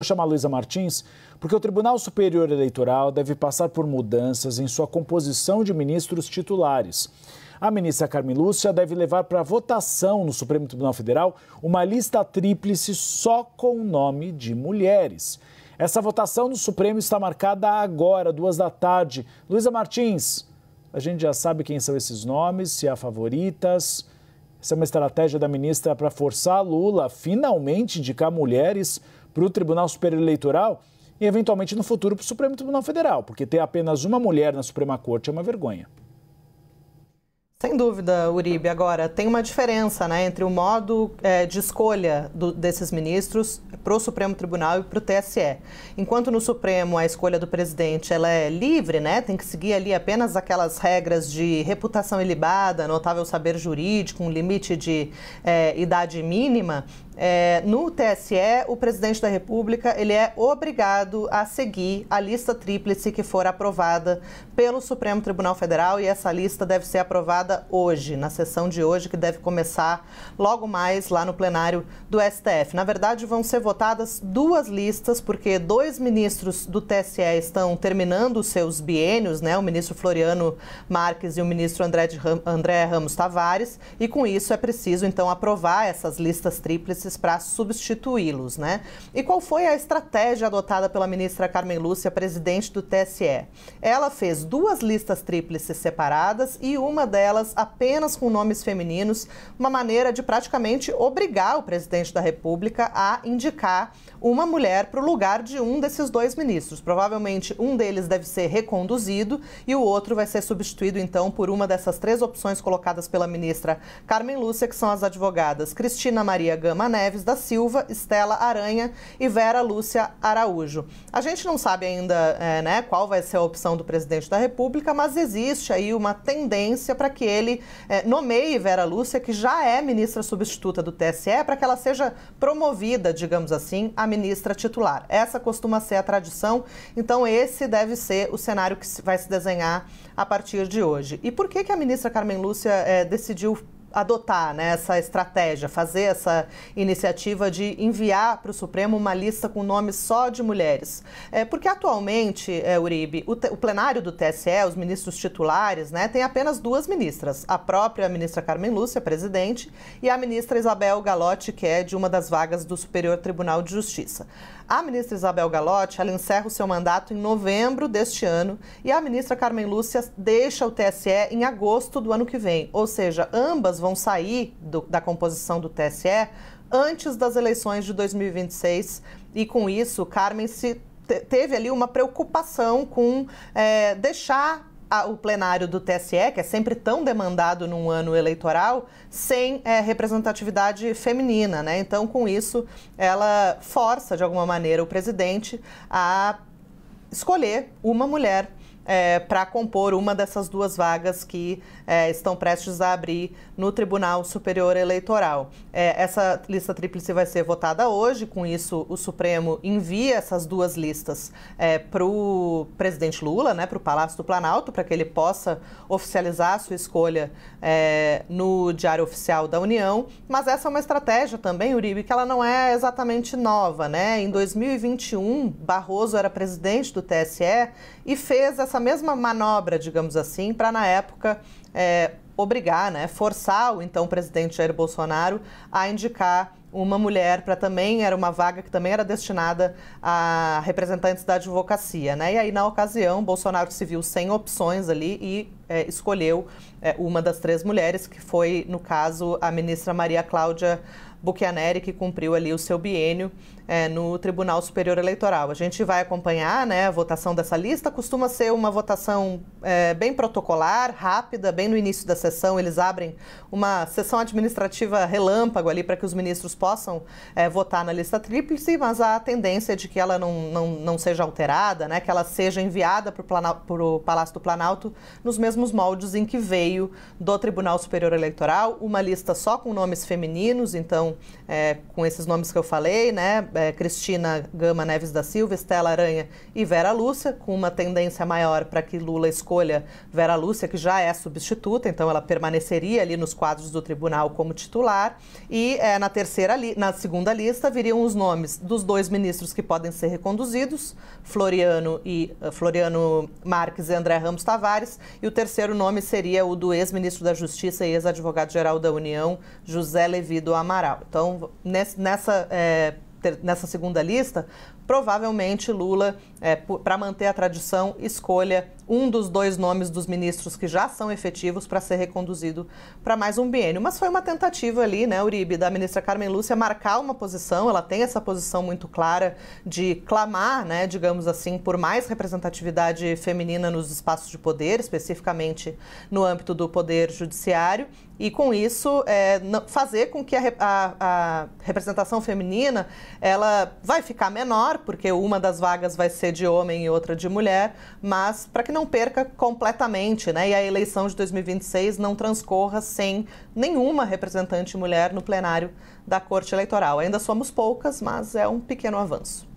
Vou chamar a Luísa Martins, porque o Tribunal Superior Eleitoral deve passar por mudanças em sua composição de ministros titulares. A ministra Carmen Lúcia deve levar para votação no Supremo Tribunal Federal uma lista tríplice só com o nome de mulheres. Essa votação no Supremo está marcada agora, 14h. Luísa Martins, a gente já sabe quem são esses nomes, se há favoritas. Essa é uma estratégia da ministra para forçar Lula a finalmente indicar mulheres para o Tribunal Superior Eleitoral e, eventualmente, no futuro, para o Supremo Tribunal Federal, porque ter apenas uma mulher na Suprema Corte é uma vergonha. Sem dúvida, Uribe. Agora, tem uma diferença, né, entre o modo de escolha desses ministros para o Supremo Tribunal e para o TSE. Enquanto no Supremo a escolha do presidente ela é livre, né, tem que seguir ali apenas aquelas regras de reputação ilibada, notável saber jurídico, um limite de idade mínima. No TSE, o presidente da República ele é obrigado a seguir a lista tríplice que for aprovada pelo Supremo Tribunal Federal, e essa lista deve ser aprovada hoje, na sessão de hoje, que deve começar logo mais lá no plenário do STF. Na verdade, vão ser votadas duas listas, porque dois ministros do TSE estão terminando os seus biênios, né? O ministro Floriano Marques e o ministro André Ramos Tavares, e com isso é preciso, então, aprovar essas listas tríplices para substituí-los, né? E qual foi a estratégia adotada pela ministra Carmen Lúcia, presidente do TSE? Ela fez duas listas tríplices separadas e uma delas apenas com nomes femininos, uma maneira de praticamente obrigar o presidente da República a indicar uma mulher para o lugar de um desses dois ministros. Provavelmente um deles deve ser reconduzido e o outro vai ser substituído, então, por uma dessas três opções colocadas pela ministra Carmen Lúcia, que são as advogadas Cristina Maria Gama Neves da Silva, Estela Aranha e Vera Lúcia Araújo. A gente não sabe ainda qual vai ser a opção do presidente da República, mas existe aí uma tendência para que ele nomeie Vera Lúcia, que já é ministra substituta do TSE, para que ela seja promovida, digamos assim, a ministra titular. Essa costuma ser a tradição, então esse deve ser o cenário que vai se desenhar a partir de hoje. E por que a ministra Carmen Lúcia decidiu adotar, né, essa estratégia, fazer essa iniciativa de enviar para o Supremo uma lista com nomes só de mulheres? Porque atualmente, Uribe, o plenário do TSE, os ministros titulares, né, tem apenas duas ministras, a própria ministra Carmen Lúcia, presidente, e a ministra Isabel Galotti, que é de uma das vagas do Superior Tribunal de Justiça. A ministra Isabel Galotti, ela encerra o seu mandato em novembro deste ano e a ministra Carmen Lúcia deixa o TSE em agosto do ano que vem, ou seja, ambas vão sair da composição do TSE antes das eleições de 2026 e, com isso, Carmen teve ali uma preocupação com deixar o plenário do TSE, que é sempre tão demandado num ano eleitoral, sem representatividade feminina, né? Então, com isso, ela força, de alguma maneira, o presidente a escolher uma mulher para compor uma dessas duas vagas que estão prestes a abrir no Tribunal Superior Eleitoral. Essa lista tríplice vai ser votada hoje, com isso o Supremo envia essas duas listas para o presidente Lula, né, para o Palácio do Planalto, para que ele possa oficializar a sua escolha no Diário Oficial da União, mas essa é uma estratégia também, Uribe, que ela não é exatamente nova, né? Em 2021, Barroso era presidente do TSE e fez essa mesma manobra, digamos assim, para, na época, obrigar, né, forçar o então presidente Jair Bolsonaro a indicar uma mulher para também, era uma vaga que também era destinada a representantes da advocacia, né? E aí, na ocasião, Bolsonaro se viu sem opções ali e escolheu uma das três mulheres, que foi, no caso, a ministra Maria Cláudia Buchianeri, que cumpriu ali o seu biênio no Tribunal Superior Eleitoral. A gente vai acompanhar, né, a votação dessa lista. Costuma ser uma votação bem protocolar, rápida, bem no início da sessão. Eles abrem uma sessão administrativa relâmpago ali para que os ministros possam votar na lista tríplice, mas a tendência é de que ela não seja alterada, né, que ela seja enviada para o Palácio do Planalto nos mesmos moldes em que veio do Tribunal Superior Eleitoral, uma lista só com nomes femininos, então, com esses nomes que eu falei, né, Cristina Gama Neves da Silva, Estela Aranha e Vera Lúcia, com uma tendência maior para que Lula escolha Vera Lúcia, que já é substituta, então ela permaneceria ali nos quadros do tribunal como titular. E na segunda lista viriam os nomes dos 2 ministros que podem ser reconduzidos, Floriano Marques e André Ramos Tavares, e o terceiro nome seria o do ex-ministro da Justiça e ex-advogado-geral da União, José Levi do Amaral. Então, nessa segunda lista, provavelmente Lula, para manter a tradição, escolha um dos 2 nomes dos ministros que já são efetivos para ser reconduzido para mais um biênio. Mas foi uma tentativa ali, né, Uribe, da ministra Carmen Lúcia marcar uma posição. Ela tem essa posição muito clara de clamar, né, digamos assim, por mais representatividade feminina nos espaços de poder, especificamente no âmbito do poder judiciário, e com isso fazer com que a representação feminina ela vai ficar menor, porque uma das vagas vai ser de homem e outra de mulher, mas para que não perca completamente, né? E a eleição de 2026 não transcorra sem nenhuma representante mulher no plenário da Corte Eleitoral. Ainda somos poucas, mas é um pequeno avanço.